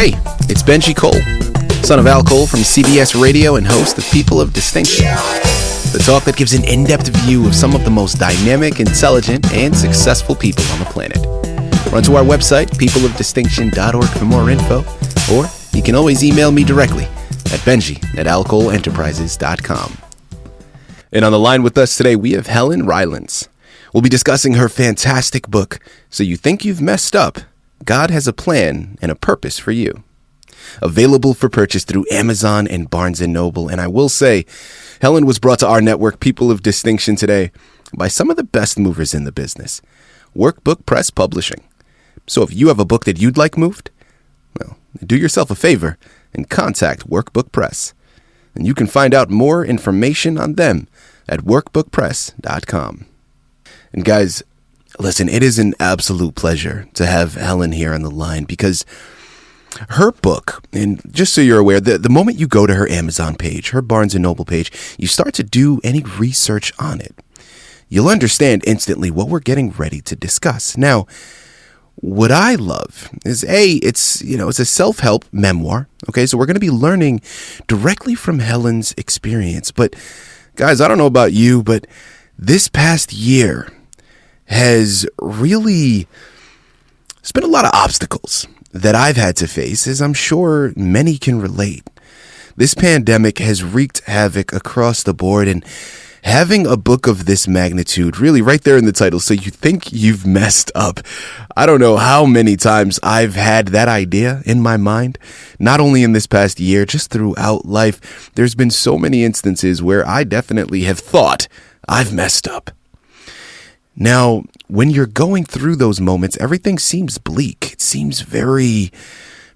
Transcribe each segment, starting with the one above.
Hey, it's Benji Cole, son of Al Cole from CBS Radio and host of People of Distinction, the talk that gives an in-depth view of some of the most dynamic, intelligent, and successful people on the planet. Run to our website, peopleofdistinction.org for more info, or you can always email me directly at benji@alcoleenterprises.com. And on the line with us today, we have Helen Rylance. We'll be discussing her fantastic book, So You Think You've Messed Up? God Has a Plan and a Purpose for You. Available for purchase through Amazon and Barnes & Noble. And I will say, Helen was brought to our network, People of Distinction, today by some of the best movers in the business, Workbook Press Publishing. So if you have a book that you'd like moved, well, do yourself a favor and contact Workbook Press. And you can find out more information on them at workbookpress.com. And guys, listen, it is an absolute pleasure to have Helen here on the line because her book, and just so you're aware, the moment you go to her Amazon page, her Barnes & Noble page, you start to do any research on it, you'll understand instantly what we're getting ready to discuss. Now, what I love is it's a self-help memoir. Okay, so we're going to be learning directly from Helen's experience. But guys, I don't know about you, but this past year has really, it's been a lot of obstacles that I've had to face, as I'm sure many can relate. This pandemic has wreaked havoc across the board, and having a book of this magnitude, really right there in the title, So You Think You've Messed Up. I don't know how many times I've had that idea in my mind, not only in this past year, just throughout life. There's been so many instances where I definitely have thought I've messed up. Now, when you're going through those moments, everything seems bleak. It seems very,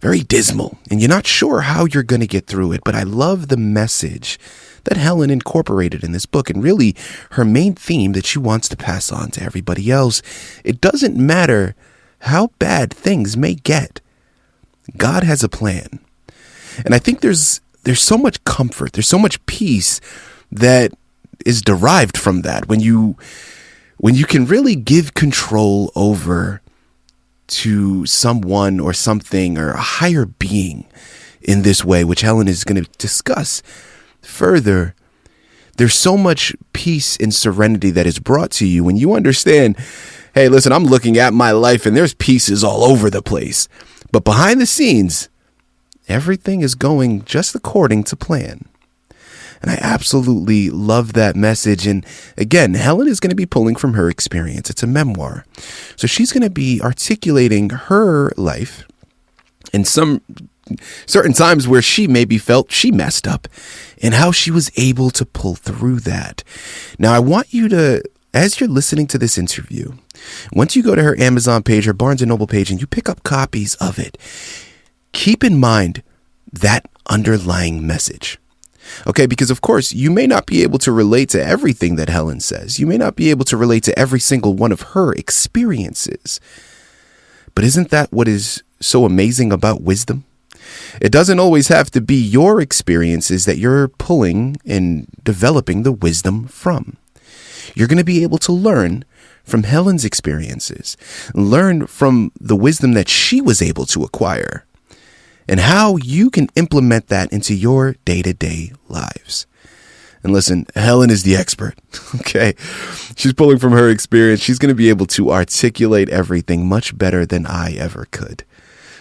very dismal, and you're not sure how you're going to get through it. But I love the message that Helen incorporated in this book, and really her main theme that she wants to pass on to everybody else. It doesn't matter how bad things may get. God has a plan. And I think there's so much comfort, there's so much peace that is derived from that when you can really give control over to someone or something or a higher being in this way, which Helen is going to discuss further. There's so much peace and serenity that is brought to you when you understand, hey, listen, I'm looking at my life and there's pieces all over the place. But behind the scenes, everything is going just according to plan. And I absolutely love that message. And again, Helen is going to be pulling from her experience. It's a memoir. So she's going to be articulating her life and some certain times where she maybe felt she messed up and how she was able to pull through that. Now, I want you to, as you're listening to this interview, once you go to her Amazon page, her Barnes & Noble page, and you pick up copies of it, keep in mind that underlying message. Okay, because of course, you may not be able to relate to everything that Helen says. You may not be able to relate to every single one of her experiences. But isn't that what is so amazing about wisdom? It doesn't always have to be your experiences that you're pulling and developing the wisdom from. You're going to be able to learn from Helen's experiences, learn from the wisdom that she was able to acquire, and how you can implement that into your day-to-day lives. And listen, Helen is the expert, okay? She's pulling from her experience. She's going to be able to articulate everything much better than I ever could.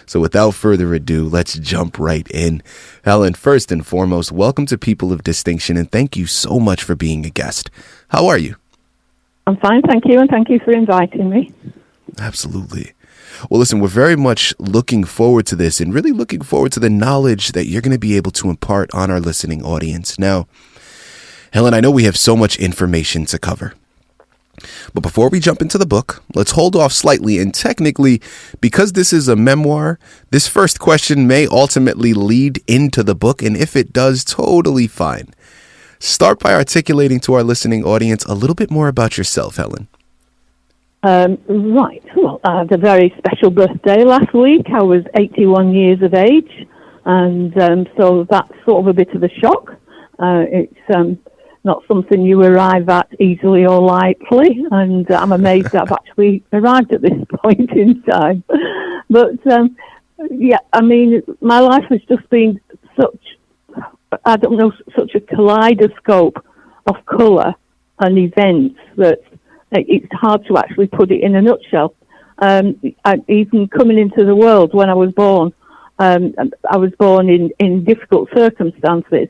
So without further ado, let's jump right in. Helen, first and foremost, welcome to People of Distinction, and thank you so much for being a guest. How are you? I'm fine, thank you, and thank you for inviting me. Absolutely. Well, listen, we're very much looking forward to this and really looking forward to the knowledge that you're going to be able to impart on our listening audience. Now, Helen, I know we have so much information to cover. But before we jump into the book, let's hold off slightly. And technically, because this is a memoir, this first question may ultimately lead into the book. And if it does, totally fine. Start by articulating to our listening audience a little bit more about yourself, Helen. Right. Well, I had a very special birthday last week. I was 81 years of age, and so that's sort of a bit of a shock. It's not something you arrive at easily or lightly, and I'm amazed that I've actually arrived at this point in time. But Yeah, I mean, my life has just been such a kaleidoscope of colour and events that it's hard to actually put it in a nutshell. Even coming into the world when I was born, I was born in difficult circumstances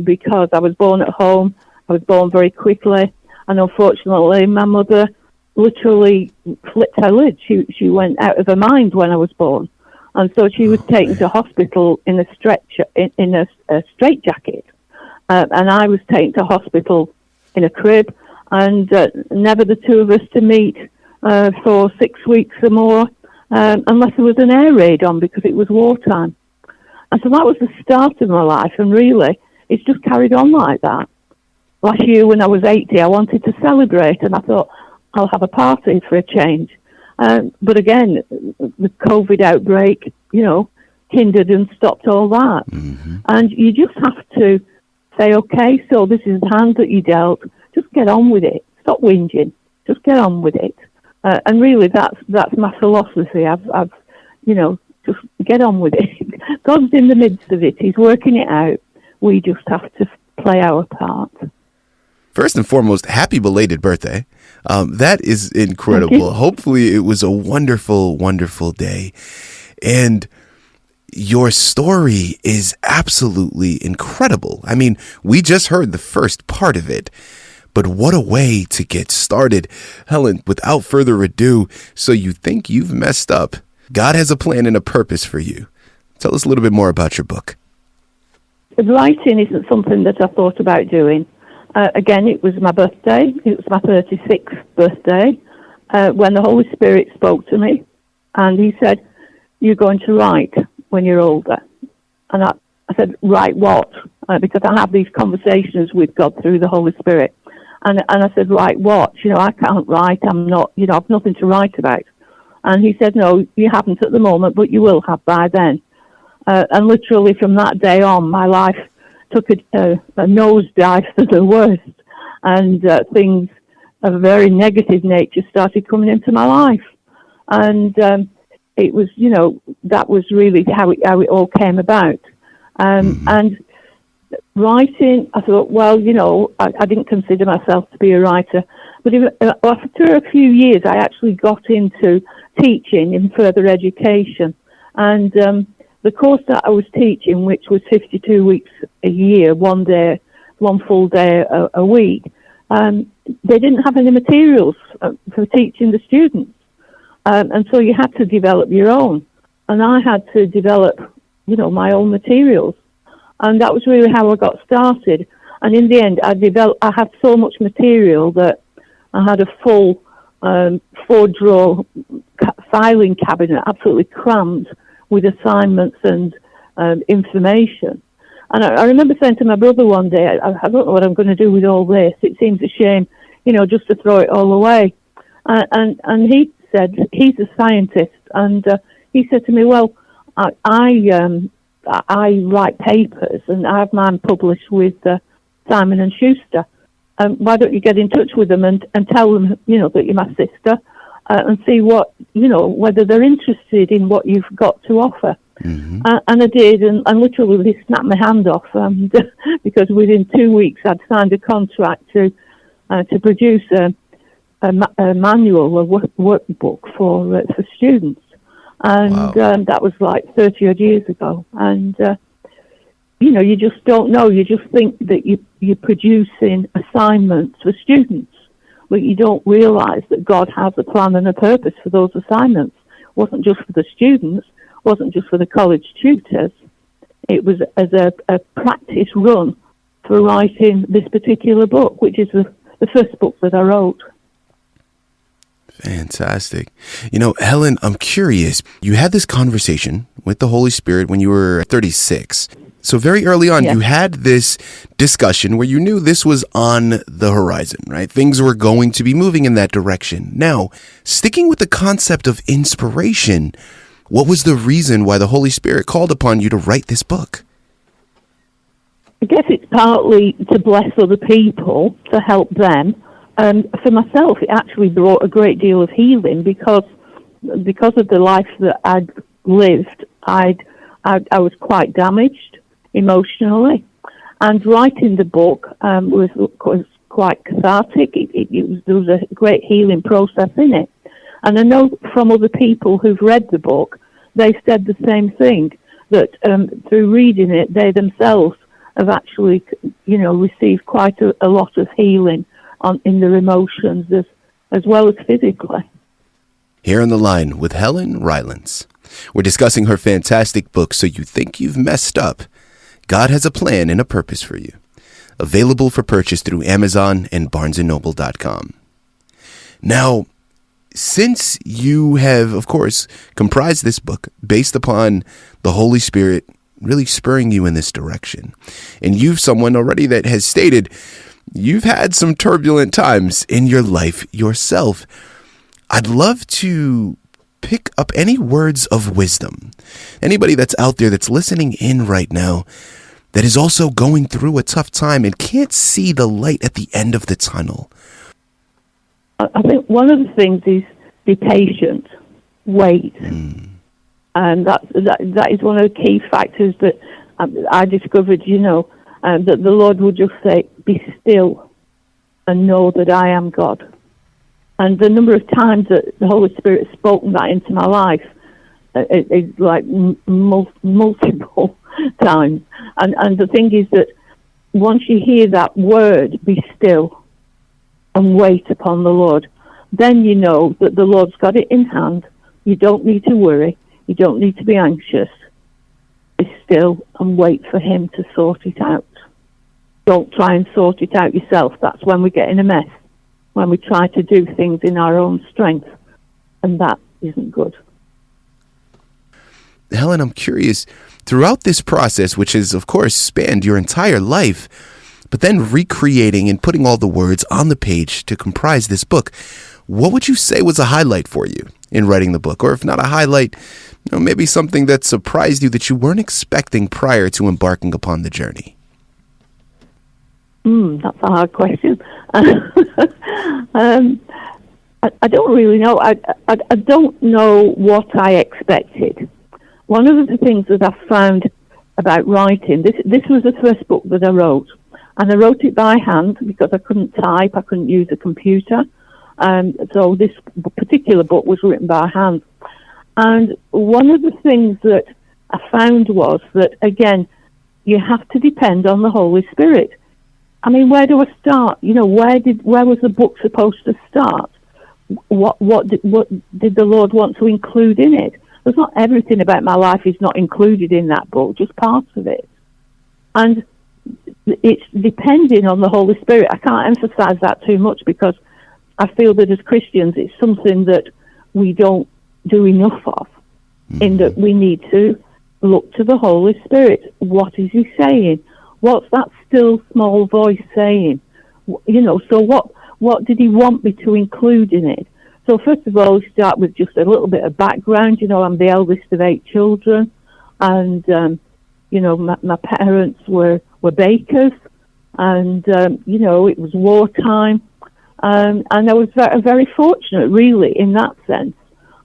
because I was born at home. I was born very quickly, and unfortunately, my mother literally flipped her lid. She went out of her mind when I was born, and so she was taken to hospital in a stretcher, in a straitjacket, and I was taken to hospital in a crib, and never the two of us to meet for 6 weeks or more, unless there was an air raid on because it was wartime. And so that was the start of my life, and really, it's just carried on like that. Last year when I was 80, I wanted to celebrate, and I thought, I'll have a party for a change. But again, the COVID outbreak, hindered and stopped all that. Mm-hmm. And you just have to say, okay, so this is the hand that you dealt. Just get on with it. Stop whinging. Just get on with it. And really, that's my philosophy. I've just get on with it. God's in the midst of it. He's working it out. We just have to play our part. First and foremost, happy belated birthday. That is incredible. Hopefully it was a wonderful, wonderful day. And your story is absolutely incredible. I mean, we just heard the first part of it, but what a way to get started. Helen, without further ado, so you think you've messed up, God has a plan and a purpose for you. Tell us a little bit more about your book. Writing isn't something that I thought about doing. Again, it was my birthday. It was my 36th birthday when the Holy Spirit spoke to me, and he said, you're going to write when you're older. And I said, write what? Because I have these conversations with God through the Holy Spirit. And I said, write what? I can't write. I'm not, I've nothing to write about. And he said, no, you haven't at the moment, but you will have by then. And literally from that day on, my life took a nosedive for the worst, and things of a very negative nature started coming into my life. And it was, that was really how it all came about. And writing, I thought, well, I didn't consider myself to be a writer, but after a few years, I actually got into teaching in further education. And the course that I was teaching, which was 52 weeks a year, one full day a week, they didn't have any materials for teaching the students. And so you had to develop your own. And I had to develop, my own materials. And that was really how I got started. And in the end, I had so much material that I had a full 4-drawer filing cabinet, absolutely crammed with assignments and information. And I remember saying to my brother one day, I don't know what I'm going to do with all this. It seems a shame, just to throw it all away. And he said, he's a scientist, and he said to me, well, I write papers, and I have mine published with Simon & Schuster. Why don't you get in touch with them and tell them, that you're my sister, and see what, whether they're interested in what you've got to offer. Mm-hmm. And I did, and literally they snapped my hand off because within 2 weeks I'd signed a contract to produce a manual, a workbook for students. And wow. That was like 30 odd years ago. And, you just don't know. You just think that you're producing assignments for students. But you don't realise that God has a plan and a purpose for those assignments. It wasn't just for the students, it wasn't just for the college tutors. It was as a practice run for writing this particular book, which is the first book that I wrote. Fantastic. Helen, I'm curious. You had this conversation with the Holy Spirit when you were 36. So very early on, Yes. You had this discussion where you knew this was on the horizon, right? Things were going to be moving in that direction. Now, sticking with the concept of inspiration, what was the reason why the Holy Spirit called upon you to write this book? I guess it's partly to bless other people, to help them. For myself, it actually brought a great deal of healing because of the life that I'd lived, I was quite damaged emotionally, and writing the book was quite cathartic. There was a great healing process in it, and I know from other people who've read the book, they've said the same thing, that through reading it, they themselves have actually, received quite a lot of healing in their emotions as well as physically. Here on the line with Helen Rylance, we're discussing her fantastic book, So You Think You've Messed Up, God Has a Plan and a Purpose for You. Available for purchase through Amazon and barnesandnoble.com. Now, since you have, of course, comprised this book based upon the Holy Spirit really spurring you in this direction, and you've someone already that has stated you've had some turbulent times in your life yourself, I'd love to pick up any words of wisdom. Anybody that's out there that's listening in right now that is also going through a tough time and can't see the light at the end of the tunnel. I think one of the things is be patient, wait. And that is one of the key factors that I discovered, that the Lord would just say, be still and know that I am God. And the number of times that the Holy Spirit has spoken that into my life is like multiple times. And the thing is that once you hear that word, be still and wait upon the Lord, then you know that the Lord's got it in hand. You don't need to worry. You don't need to be anxious. Be still and wait for him to sort it out. Don't try and sort it out yourself. That's when we get in a mess, when we try to do things in our own strength, and that isn't good. Helen, I'm curious, throughout this process, which has, of course, spanned your entire life, but then recreating and putting all the words on the page to comprise this book, what would you say was a highlight for you in writing the book? Or if not a highlight, maybe something that surprised you that you weren't expecting prior to embarking upon the journey? That's a hard question. I don't really know. I don't know what I expected. One of the things that I found about writing, this was the first book that I wrote, and I wrote it by hand because I couldn't type, I couldn't use a computer. So this particular book was written by hand. And one of the things that I found was that, again, you have to depend on the Holy Spirit. I mean, where do I start? Where was the book supposed to start? What did the Lord want to include in it? There's not everything about my life is not included in that book, just parts of it. And it's depending on the Holy Spirit. I can't emphasize that too much because I feel that as Christians, it's something that we don't do enough of, in that we need to look to the Holy Spirit. What is he saying? What's that still small voice saying? So what did he want me to include in it? So first of all, we start with just a little bit of background. I'm the eldest of 8 children, and my parents were bakers, and it was wartime, and I was very fortunate, really, in that sense,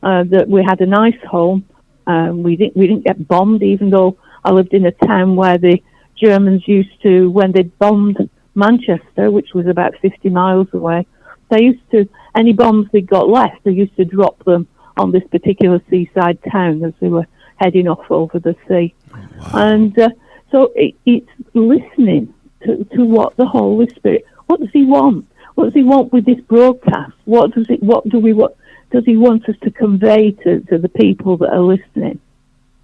that we had a nice home. We didn't get bombed, even though I lived in a town where the Germans used to, when they bombed Manchester, which was about 50 miles away, they used to, any bombs they got left, they used to drop them on this particular seaside town as they were heading off over the sea. Wow. And so it's listening to what the Holy Spirit, what does he want? What does he want with this broadcast? What does he want us to convey to the people that are listening?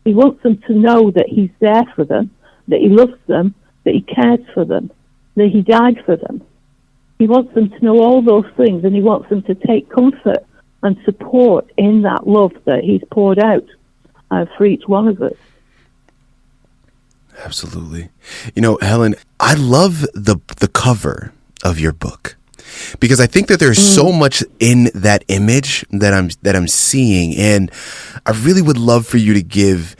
He wants them to know that he's there for them, that he loves them, that he cares for them, that he died for them. He wants them to know all those things, and he wants them to take comfort and support in that love that he's poured out for each one of us. Absolutely. Helen, I love the cover of your book, because I think that there's so much in that image that I'm seeing, and I really would love for you to give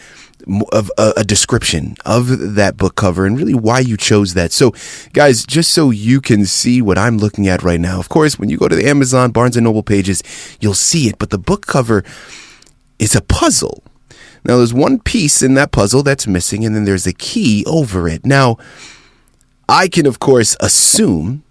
a description of that book cover and really why you chose that. So, guys, just so you can see what I'm looking at right now, of course, when you go to the Amazon, Barnes & Noble pages, you'll see it, but the book cover is a puzzle Now, there's one piece in that puzzle that's missing, and then there's a key over it. Now, I can, of course, assume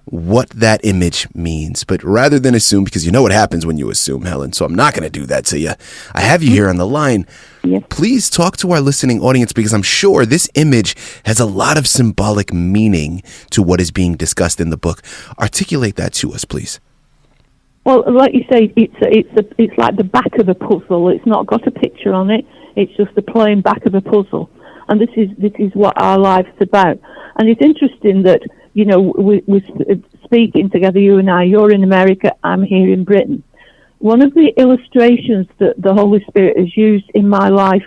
what that image means, but rather than assume, because you know what happens when you assume, Helen, so I'm not going to do that to you. I have you here on the line. Yes. Please talk to our listening audience, because I'm sure this image has a lot of symbolic meaning to what is being discussed in the book. Articulate that to us, please. Well, like you say, it's like the back of a puzzle. It's not got a picture on it. It's just the plain back of a puzzle. And this is what our life's about. And it's interesting that, you know, we're speaking together, you and I. You're in America, I'm here in Britain. One of the illustrations that the Holy Spirit has used in my life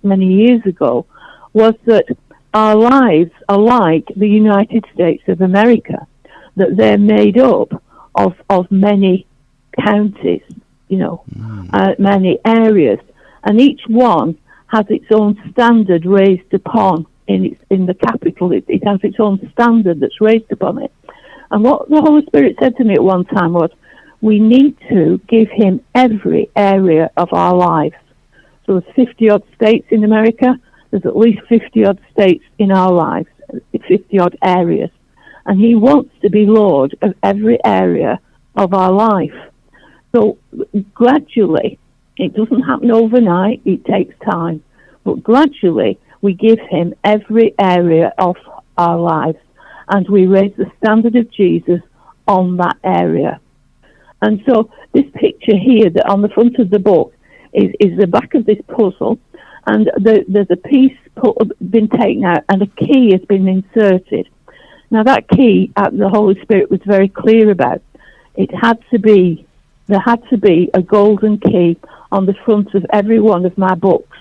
many years ago was that our lives are like the United States of America, that they're made up of many counties, you know, many areas, and each one has its own standard raised upon in the capital. It has its own standard that's raised upon it. And what the Holy Spirit said to me at one time was, we need to give him every area of our lives. So there's 50-odd states in America. There's at least 50-odd states in our lives, 50-odd areas. And he wants to be Lord of every area of our life. So gradually, it doesn't happen overnight, it takes time, but gradually we give him every area of our lives, and we raise the standard of Jesus on that area. And so this picture here that on the front of the book is the back of this puzzle, and there's a piece been taken out and a key has been inserted. Now that key, the Holy Spirit was very clear about. There had to be a golden key on the front of every one of my books.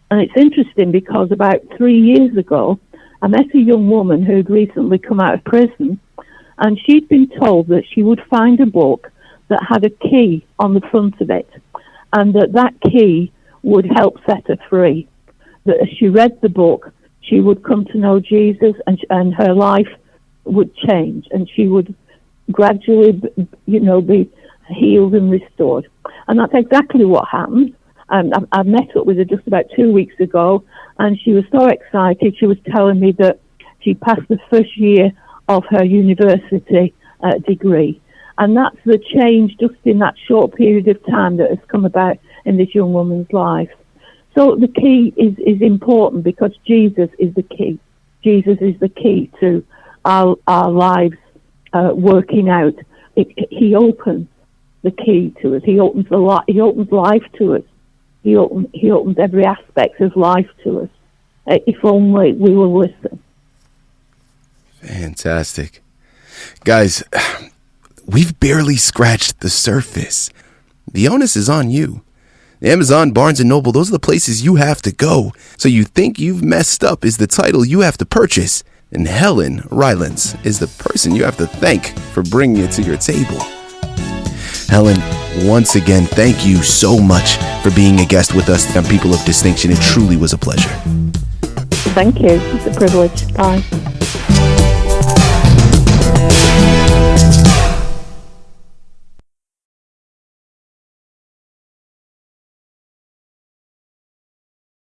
And it's interesting because about 3 years ago, I met a young woman who had recently come out of prison, and she'd been told that she would find a book that had a key on the front of it, and that key would help set her free. That as she read the book, she would come to know Jesus, and her life would change, and she would gradually, be healed and restored. And that's exactly what happened. I met up with her just about 2 weeks ago, and she was so excited. She was telling me that she passed the first year of her university degree. And that's the change just in that short period of time that has come about in this young woman's life. So the key is important because Jesus is the key. Jesus is the key to our lives working out. He opens the key to us. He opens life to us. He opens every aspect of life to us. If only we will listen. Fantastic. Guys, we've barely scratched the surface. The onus is on you. Amazon, Barnes & Noble, those are the places you have to go. So You Think You've Messed Up is the title you have to purchase. And Helen Rylance is the person you have to thank for bringing it to your table. Helen, once again, thank you so much for being a guest with us on People of Distinction. It truly was a pleasure. Thank you. It's a privilege. Bye.